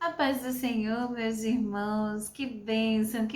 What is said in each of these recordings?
A paz do Senhor, meus irmãos, que bênção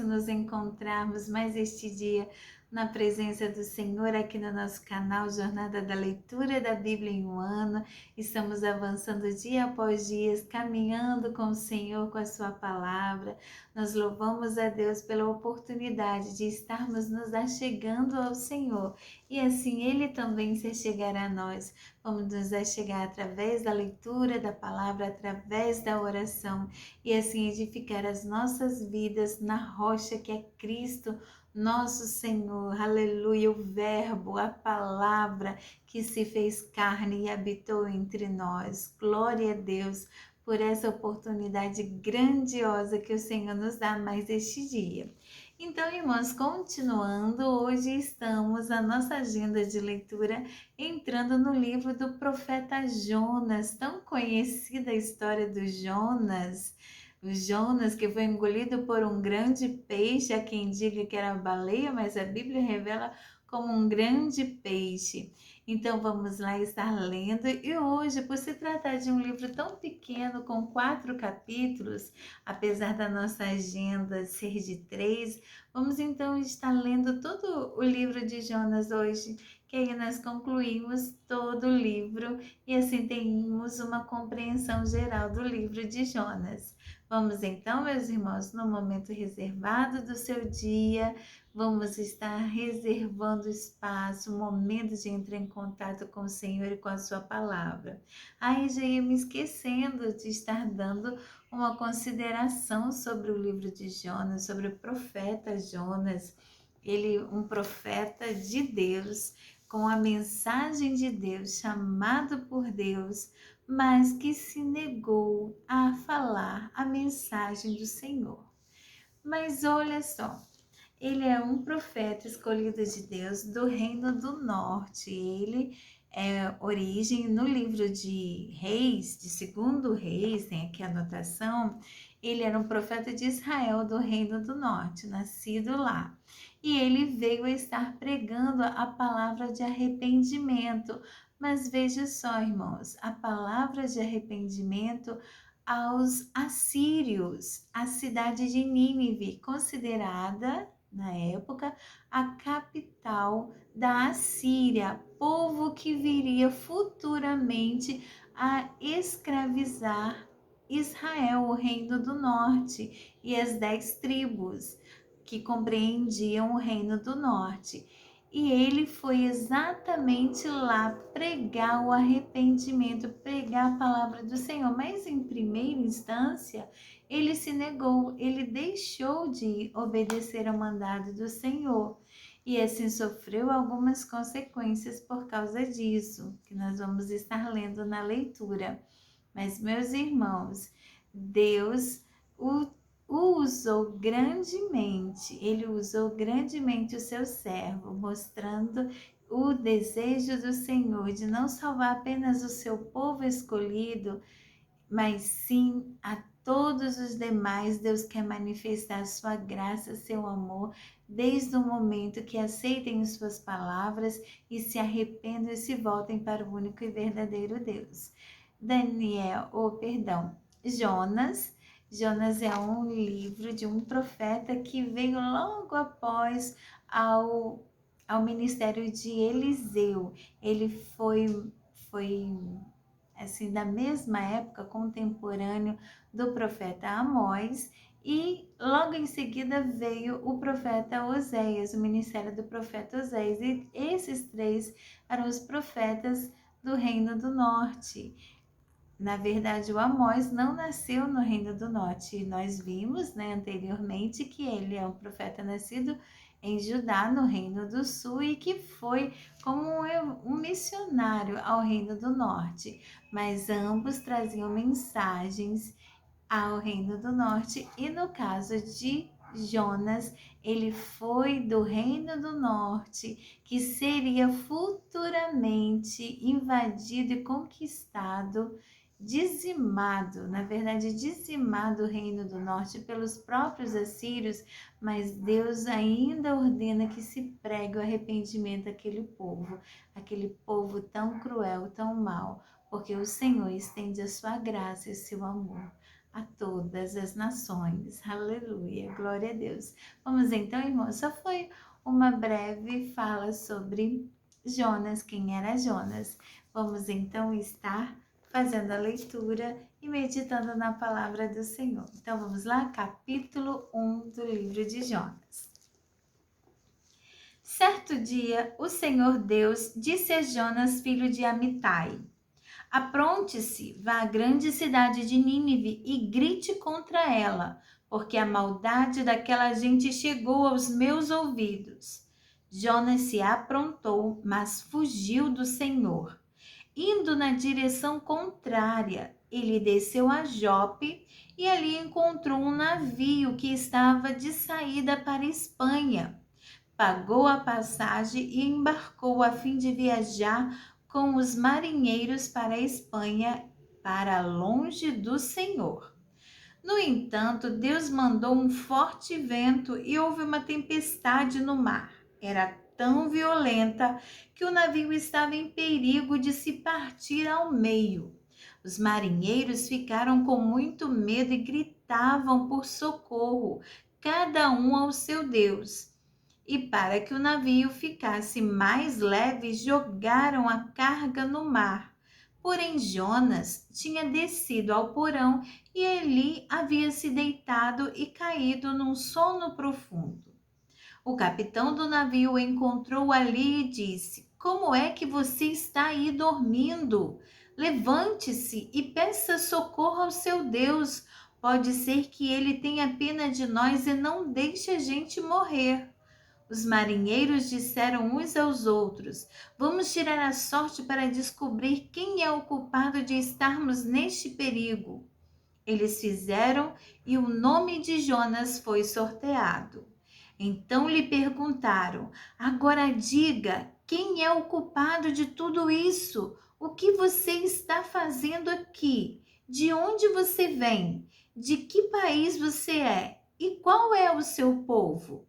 nos encontrarmos mais este dia na presença do Senhor aqui no nosso canal Jornada da Leitura da Bíblia em um Ano. Estamos avançando dia após dia, caminhando com o Senhor, com a sua palavra. Nós louvamos a Deus pela oportunidade de estarmos nos achegando ao Senhor e assim Ele também se achegará a nós. Vamos nos achegar através da leitura da palavra, através da oração e assim edificar as nossas vidas na rocha que é Cristo, nosso Senhor. Aleluia, o Verbo, a palavra que se fez carne e habitou entre nós. Glória a Deus por essa oportunidade grandiosa que o Senhor nos dá mais este dia. Então, irmãos, continuando, hoje estamos na nossa agenda de leitura entrando no livro do profeta Jonas, tão conhecida a história do Jonas. O Jonas que foi engolido por um grande peixe, há quem diga que era baleia, mas a Bíblia revela como um grande peixe. Então vamos lá estar lendo, e hoje, por se tratar de um livro tão pequeno, com 4 capítulos, apesar da nossa agenda ser de 3, vamos então estar lendo todo o livro de Jonas hoje, que aí nós concluímos todo o livro e assim temos uma compreensão geral do livro de Jonas. Vamos então, meus irmãos, no momento reservado do seu dia, vamos estar reservando espaço, momento de entrar em contato com o Senhor e com a sua palavra. Aí já ia me esquecendo de estar dando uma consideração sobre o livro de Jonas, sobre o profeta Jonas. Ele, um profeta de Deus, com a mensagem de Deus, chamado por Deus, mas que se negou a falar a mensagem do Senhor. Mas olha só, ele é um profeta escolhido de Deus do Reino do Norte. Ele é origem no livro de Reis, de Segundo Reis, tem aqui a anotação. Ele era um profeta de Israel do Reino do Norte, nascido lá. E ele veio a estar pregando a palavra de arrependimento. Mas veja só, irmãos, a palavra de arrependimento aos assírios, a cidade de Nínive, considerada na época, a capital da Assíria, povo que viria futuramente a escravizar Israel, o reino do norte, e as 10 tribos que compreendiam o reino do norte. E ele foi exatamente lá pregar o arrependimento, pregar a palavra do Senhor. Mas em primeira instância, ele se negou, ele deixou de obedecer ao mandado do Senhor. E assim sofreu algumas consequências por causa disso, que nós vamos estar lendo na leitura. Mas, meus irmãos, Deus o usou grandemente, ele usou grandemente o seu servo, mostrando o desejo do Senhor de não salvar apenas o seu povo escolhido, mas sim a todos os demais. Deus quer manifestar sua graça, seu amor, desde o momento que aceitem suas palavras e se arrependam e se voltem para o único e verdadeiro Deus. Jonas. Jonas é um livro de um profeta que veio logo após ao ministério de Eliseu. Ele foi assim, da mesma época, contemporâneo do profeta Amós, e logo em seguida veio o profeta Oséias, o ministério do profeta Oséias, e esses 3 eram os profetas do Reino do Norte. Na verdade, o Amós não nasceu no Reino do Norte, e nós vimos, anteriormente, que ele é um profeta nascido em Judá, no Reino do Sul, e que foi como um missionário ao Reino do Norte, mas ambos traziam mensagens ao Reino do Norte, e no caso de Jonas, ele foi do Reino do Norte, que seria futuramente invadido e conquistado, dizimado, na verdade dizimado o Reino do Norte pelos próprios assírios, mas Deus ainda ordena que se pregue o arrependimento aquele povo tão cruel, tão mau, porque o Senhor estende a sua graça e seu amor. a todas as nações. Aleluia, glória a Deus. Vamos então, irmãos, só foi uma breve fala sobre Jonas, quem era Jonas. Vamos então estar fazendo a leitura e meditando na palavra do Senhor. Então vamos lá, capítulo 1 do livro de Jonas. Certo dia, o Senhor Deus disse a Jonas, filho de Amitai: Apronte-se, vá à grande cidade de Nínive e grite contra ela, porque a maldade daquela gente chegou aos meus ouvidos. Jonas se aprontou, mas fugiu do Senhor. Indo na direção contrária, ele desceu a Jope e ali encontrou um navio que estava de saída para a Espanha. Pagou a passagem e embarcou a fim de viajar com os marinheiros para a Espanha, para longe do Senhor. No entanto, Deus mandou um forte vento e houve uma tempestade no mar. Era tão violenta que o navio estava em perigo de se partir ao meio. Os marinheiros ficaram com muito medo e gritavam por socorro, cada um ao seu Deus. E para que o navio ficasse mais leve, jogaram a carga no mar. Porém, Jonas tinha descido ao porão e ali havia se deitado e caído num sono profundo. O capitão do navio o encontrou ali e disse: Como é que você está aí dormindo? Levante-se e peça socorro ao seu Deus. Pode ser que ele tenha pena de nós e não deixe a gente morrer. Os marinheiros disseram uns aos outros: Vamos tirar a sorte para descobrir quem é o culpado de estarmos neste perigo. Eles fizeram e o nome de Jonas foi sorteado. Então lhe perguntaram: Agora diga, quem é o culpado de tudo isso? O que você está fazendo aqui? De onde você vem? De que país você é? E qual é o seu povo?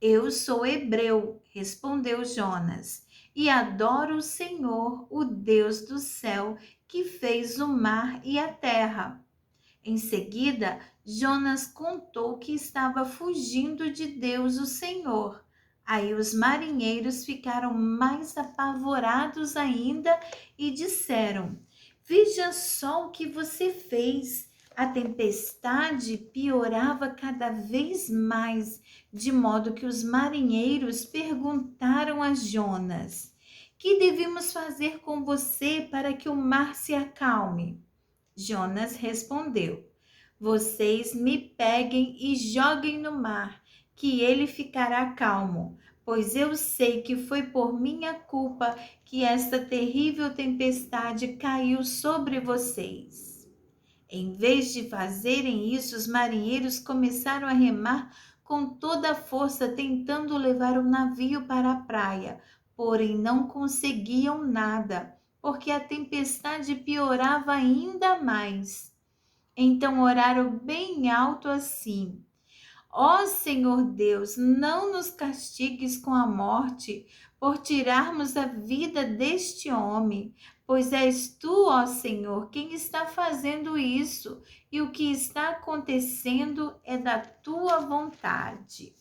Eu sou hebreu, respondeu Jonas, e adoro o Senhor, o Deus do céu, que fez o mar e a terra. Em seguida, Jonas contou que estava fugindo de Deus, o Senhor. Aí os marinheiros ficaram mais apavorados ainda e disseram: Veja só o que você fez. A tempestade piorava cada vez mais, de modo que os marinheiros perguntaram a Jonas: Que devemos fazer com você para que o mar se acalme? Jonas respondeu: Vocês me peguem e joguem no mar, que ele ficará calmo, pois eu sei que foi por minha culpa que esta terrível tempestade caiu sobre vocês. Em vez de fazerem isso, os marinheiros começaram a remar com toda a força, tentando levar o navio para a praia, porém não conseguiam nada, porque a tempestade piorava ainda mais. Então oraram bem alto assim: Ó Senhor Deus, não nos castigues com a morte por tirarmos a vida deste homem, pois és tu, ó Senhor, quem está fazendo isso, e o que está acontecendo é da tua vontade.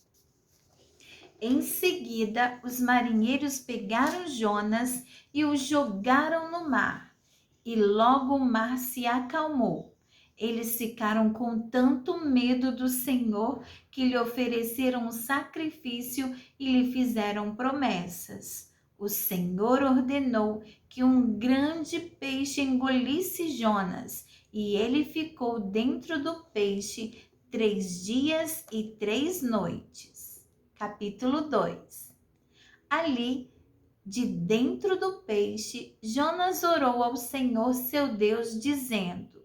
Em seguida, os marinheiros pegaram Jonas e o jogaram no mar, e logo o mar se acalmou. Eles ficaram com tanto medo do Senhor que lhe ofereceram um sacrifício e lhe fizeram promessas. O Senhor ordenou que um grande peixe engolisse Jonas, e ele ficou dentro do peixe 3 dias e 3 noites. Capítulo 2. Ali, de dentro do peixe, Jonas orou ao Senhor seu Deus, dizendo: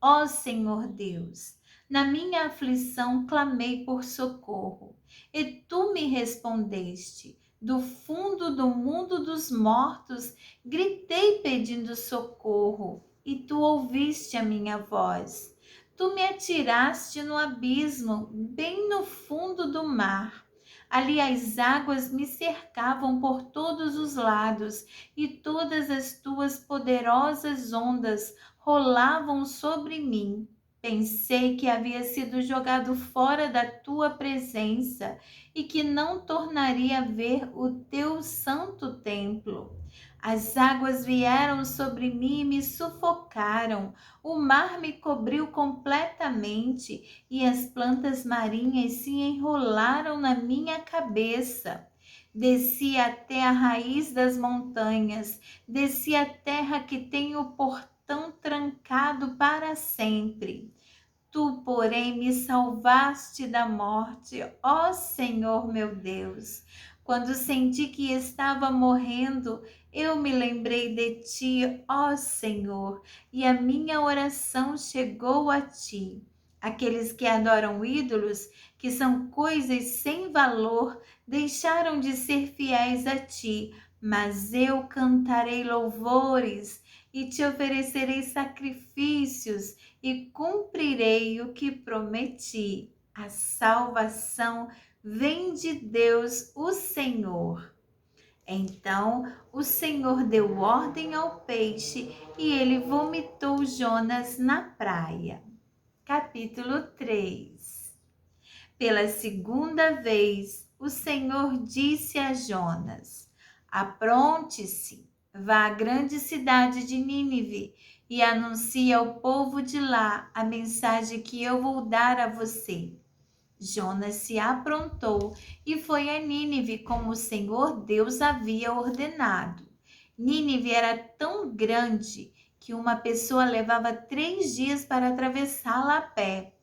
Ó Senhor Deus, na minha aflição clamei por socorro, e tu me respondeste. Do fundo do mundo dos mortos, gritei pedindo socorro, e tu ouviste a minha voz. Tu me atiraste no abismo, bem no fundo do mar. Ali as águas me cercavam por todos os lados, e todas as tuas poderosas ondas rolavam sobre mim. Pensei que havia sido jogado fora da tua presença e que não tornaria a ver o teu santo templo. As águas vieram sobre mim e me sufocaram. O mar me cobriu completamente e as plantas marinhas se enrolaram na minha cabeça. Desci até a raiz das montanhas, desci a terra que tem o portão trancado para sempre. Tu, porém, me salvaste da morte, ó Senhor meu Deus. Quando senti que estava morrendo, eu me lembrei de ti, ó Senhor, e a minha oração chegou a ti. Aqueles que adoram ídolos, que são coisas sem valor, deixaram de ser fiéis a ti, mas eu cantarei louvores e te oferecerei sacrifícios e cumprirei o que prometi. A salvação vem de Deus, o Senhor. Então o Senhor deu ordem ao peixe e ele vomitou Jonas na praia. Capítulo 3. Pela segunda vez, o Senhor disse a Jonas: apronte-se, vá à grande cidade de Nínive e anuncie ao povo de lá a mensagem que eu vou dar a você. Jonas se aprontou e foi a Nínive como o Senhor Deus havia ordenado. Nínive era tão grande que uma pessoa levava 3 dias para atravessá-la a pé.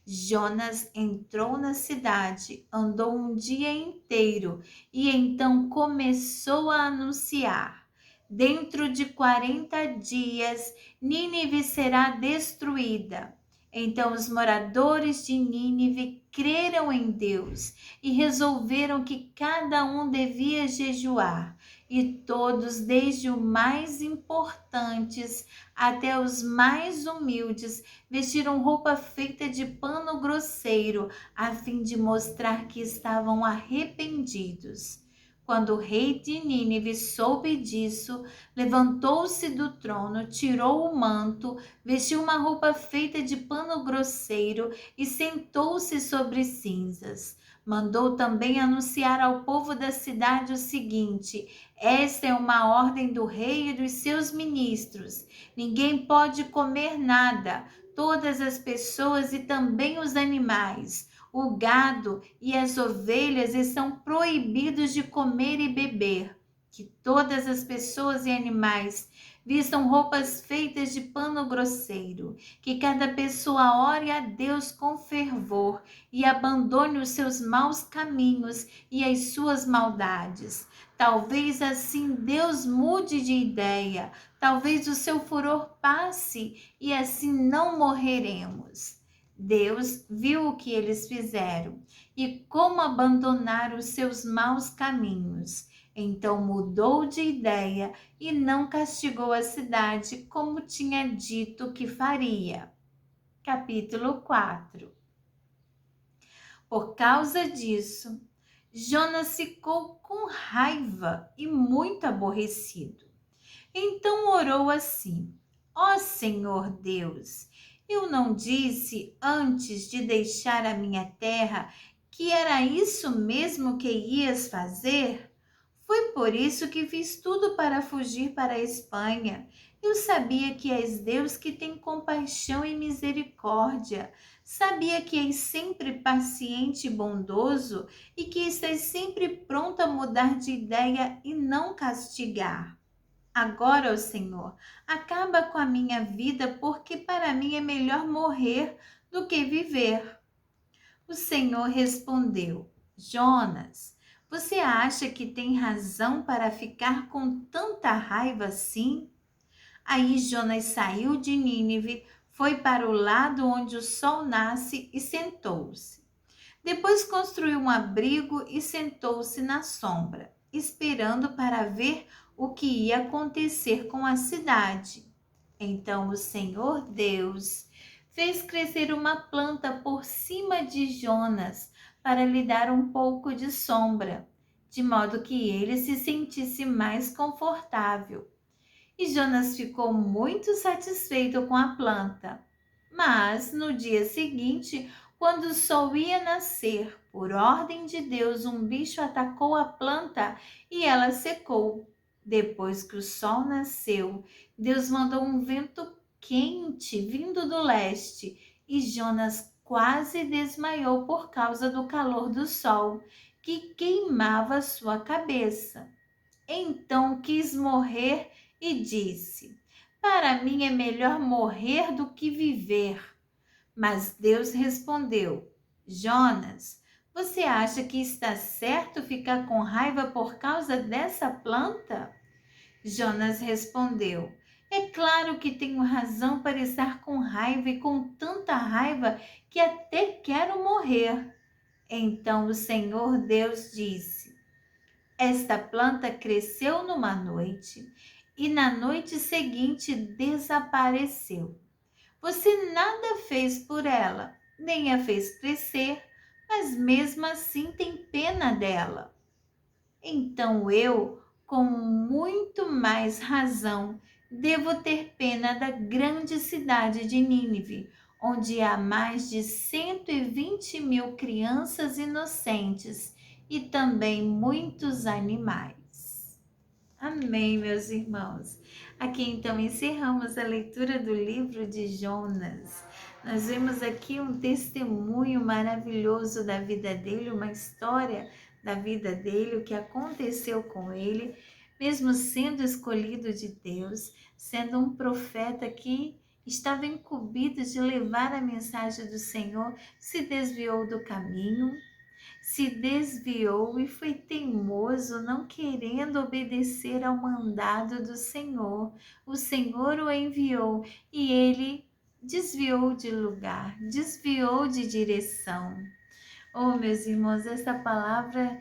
Jonas entrou na cidade, andou um dia inteiro e então começou a anunciar: dentro de 40 dias, Nínive será destruída. Então os moradores de Nínive creram em Deus e resolveram que cada um devia jejuar. E todos, desde os mais importantes até os mais humildes, vestiram roupa feita de pano grosseiro, a fim de mostrar que estavam arrependidos. Quando o rei de Nínive soube disso, levantou-se do trono, tirou o manto, vestiu uma roupa feita de pano grosseiro e sentou-se sobre cinzas. Mandou também anunciar ao povo da cidade o seguinte: esta é uma ordem do rei e dos seus ministros. Ninguém pode comer nada, todas as pessoas e também os animais. O gado e as ovelhas estão proibidos de comer e beber. Que todas as pessoas e animais vistam roupas feitas de pano grosseiro. Que cada pessoa ore a Deus com fervor e abandone os seus maus caminhos e as suas maldades. Talvez assim Deus mude de ideia. Talvez o seu furor passe e assim não morreremos. Deus viu o que eles fizeram e como abandonaram os seus maus caminhos. Então mudou de ideia e não castigou a cidade como tinha dito que faria. Capítulo 4. Por causa disso, Jonas ficou com raiva e muito aborrecido. Então orou assim: ó Senhor Deus, eu não disse antes de deixar a minha terra que era isso mesmo que ias fazer? Foi por isso que fiz tudo para fugir para a Espanha. Eu sabia que és Deus que tem compaixão e misericórdia. Sabia que és sempre paciente e bondoso e que estás sempre pronto a mudar de ideia e não castigar. Agora, ó Senhor, acaba com a minha vida, porque para mim é melhor morrer do que viver. O Senhor respondeu: Jonas, você acha que tem razão para ficar com tanta raiva assim? Aí Jonas saiu de Nínive, foi para o lado onde o sol nasce e sentou-se. Depois construiu um abrigo e sentou-se na sombra, esperando para ver o que ia acontecer com a cidade. Então o Senhor Deus fez crescer uma planta por cima de Jonas para lhe dar um pouco de sombra, de modo que ele se sentisse mais confortável. E Jonas ficou muito satisfeito com a planta. Mas no dia seguinte, quando o sol ia nascer, por ordem de Deus, um bicho atacou a planta e ela secou. Depois que o sol nasceu, Deus mandou um vento quente vindo do leste e Jonas quase desmaiou por causa do calor do sol, que queimava sua cabeça. Então quis morrer e disse: Para mim é melhor morrer do que viver. Mas Deus respondeu: Jonas, você acha que está certo ficar com raiva por causa dessa planta? Jonas respondeu: É claro que tenho razão para estar com raiva e com tanta raiva que até quero morrer. Então o Senhor Deus disse: Esta planta cresceu numa noite e na noite seguinte desapareceu. Você nada fez por ela, nem a fez crescer, mas mesmo assim tem pena dela. Então eu, com muito mais razão, devo ter pena da grande cidade de Nínive, onde há mais de 120.000 crianças inocentes e também muitos animais. Amém, meus irmãos. Aqui então encerramos a leitura do livro de Jonas. Nós vemos aqui um testemunho maravilhoso da vida dele, uma história da vida dele, o que aconteceu com ele, mesmo sendo escolhido de Deus, sendo um profeta que estava incumbido de levar a mensagem do Senhor, se desviou do caminho, se desviou e foi teimoso, não querendo obedecer ao mandado do Senhor. O Senhor o enviou e ele desviou de lugar, desviou de direção. Oh, meus irmãos, essa palavra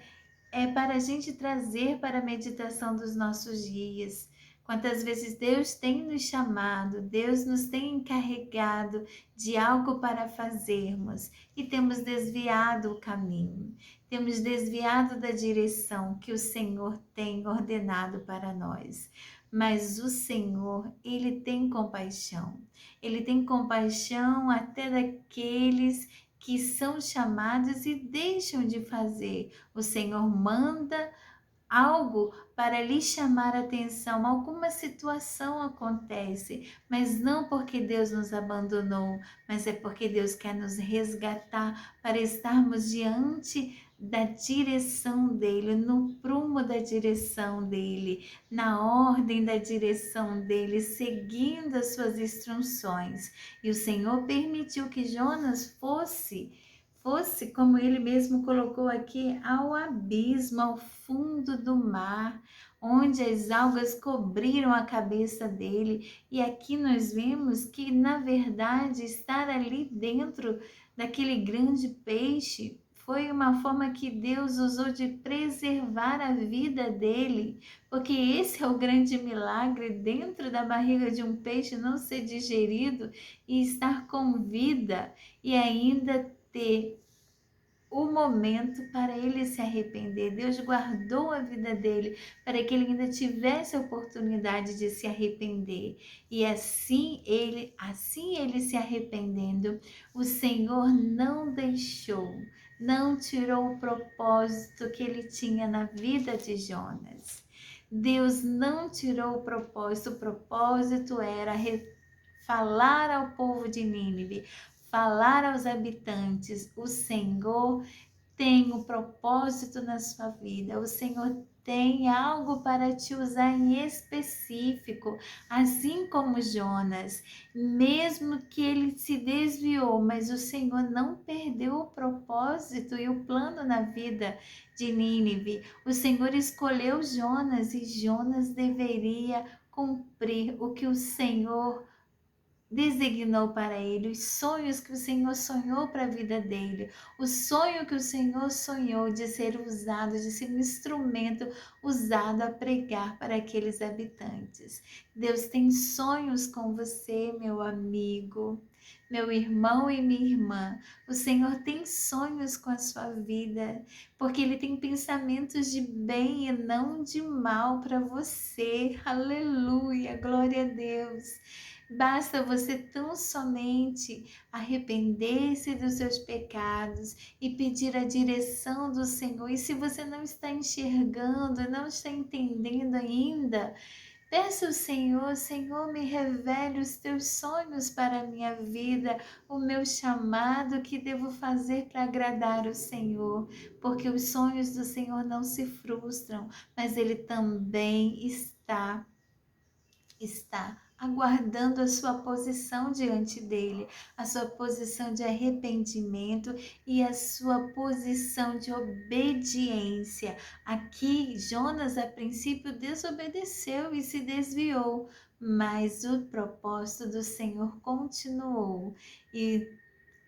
é para a gente trazer para a meditação dos nossos dias. Quantas vezes Deus tem nos chamado, Deus nos tem encarregado de algo para fazermos e temos desviado o caminho, temos desviado da direção que o Senhor tem ordenado para nós. Mas o Senhor, Ele tem compaixão até daqueles que são chamados e deixam de fazer. O Senhor manda algo para lhe chamar a atenção, alguma situação acontece, mas não porque Deus nos abandonou, mas é porque Deus quer nos resgatar para estarmos diante da direção dele, no prumo da direção dele, na ordem da direção dele, seguindo as suas instruções. E o Senhor permitiu que Jonas fosse, como ele mesmo colocou aqui, ao abismo, ao fundo do mar, onde as algas cobriram a cabeça dele. E aqui nós vemos que, na verdade, estar ali dentro daquele grande peixe foi uma forma que Deus usou de preservar a vida dele, porque esse é o grande milagre, dentro da barriga de um peixe não ser digerido e estar com vida e ainda ter o momento para ele se arrepender. Deus guardou a vida dele para que ele ainda tivesse a oportunidade de se arrepender. E assim ele se arrependendo, o Senhor não tirou o propósito que ele tinha na vida de Jonas. Deus não tirou o propósito era falar ao povo de Nínive, falar aos habitantes: o Senhor tem um propósito na sua vida, o Senhor tem algo para te usar em específico, assim como Jonas, mesmo que ele se desviou, mas o Senhor não perdeu o propósito e o plano na vida de Nínive. O Senhor escolheu Jonas e Jonas deveria cumprir o que o Senhor designou para ele, os sonhos que o Senhor sonhou para a vida dele, o sonho que o Senhor sonhou de ser usado, de ser um instrumento usado a pregar para aqueles habitantes. Deus tem sonhos com você, meu amigo, meu irmão e minha irmã. O Senhor tem sonhos com a sua vida, porque Ele tem pensamentos de bem e não de mal para você. Aleluia, glória a Deus. Basta você tão somente arrepender-se dos seus pecados e pedir a direção do Senhor. E se você não está enxergando, não está entendendo ainda, peça ao Senhor: Senhor, me revele os teus sonhos para a minha vida, o meu chamado, o que devo fazer para agradar o Senhor, porque os sonhos do Senhor não se frustram, mas Ele também está aguardando a sua posição diante dele, a sua posição de arrependimento e a sua posição de obediência. Aqui, Jonas, a princípio, desobedeceu e se desviou, mas o propósito do Senhor continuou. E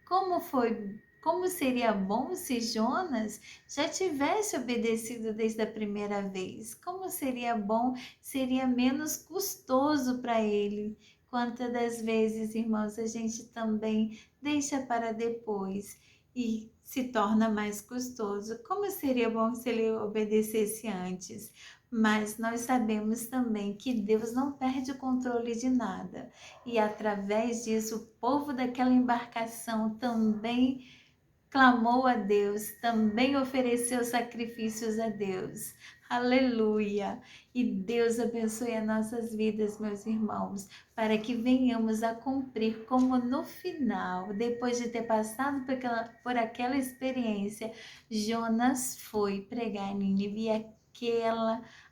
como seria bom se Jonas já tivesse obedecido desde a primeira vez? Como seria bom, seria menos custoso para ele. Quantas das vezes, irmãos, a gente também deixa para depois e se torna mais custoso. Como seria bom se ele obedecesse antes? Mas nós sabemos também que Deus não perde o controle de nada. E através disso, o povo daquela embarcação também clamou a Deus, também ofereceu sacrifícios a Deus. Aleluia! E Deus abençoe as nossas vidas, meus irmãos, para que venhamos a cumprir como no final, depois de ter passado por aquela experiência, Jonas foi pregar em Nínive e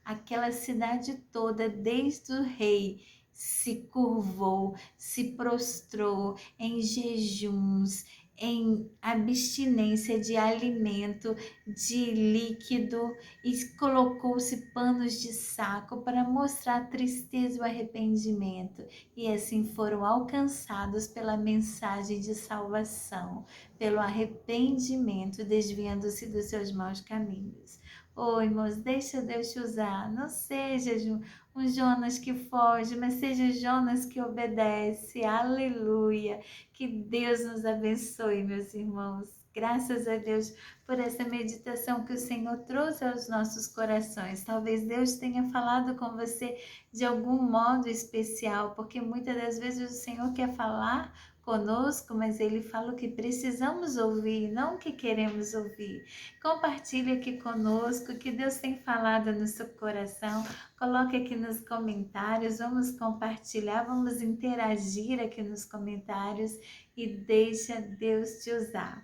aquela cidade toda, desde o rei, se curvou, se prostrou em jejuns, em abstinência de alimento, de líquido, e colocou-se panos de saco para mostrar a tristeza e o arrependimento. E assim foram alcançados pela mensagem de salvação, pelo arrependimento, desviando-se dos seus maus caminhos. Oh, irmãos, deixa Deus te usar. Não seja um Jonas que foge, mas seja Jonas que obedece. Aleluia. Que Deus nos abençoe, meus irmãos. Graças a Deus por essa meditação que o Senhor trouxe aos nossos corações. Talvez Deus tenha falado com você de algum modo especial, porque muitas das vezes o Senhor quer falar conosco, mas Ele fala o que precisamos ouvir, não o que queremos ouvir. Compartilhe aqui conosco o que Deus tem falado no seu coração. Coloque aqui nos comentários, vamos compartilhar, vamos interagir aqui nos comentários e deixa Deus te usar.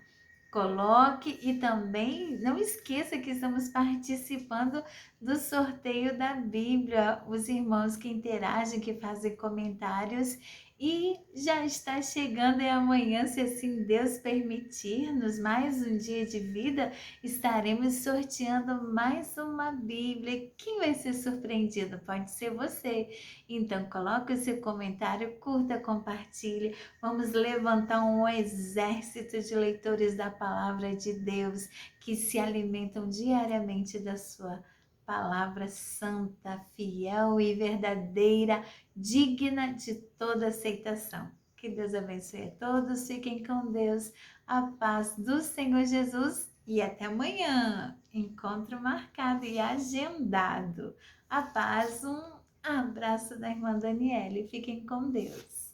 Coloque e também não esqueça que estamos participando do sorteio da Bíblia, os irmãos que interagem, que fazem comentários, e já está chegando e amanhã, se assim Deus permitir-nos mais um dia de vida, estaremos sorteando mais uma Bíblia. Quem vai ser surpreendido? Pode ser você. Então coloque o seu comentário, curta, compartilhe. Vamos levantar um exército de leitores da palavra de Deus que se alimentam diariamente da sua palavra santa, fiel e verdadeira, digna de toda aceitação. Que Deus abençoe a todos, fiquem com Deus, a paz do Senhor Jesus e até amanhã. Encontro marcado e agendado. A paz, um abraço da irmã Daniele, fiquem com Deus.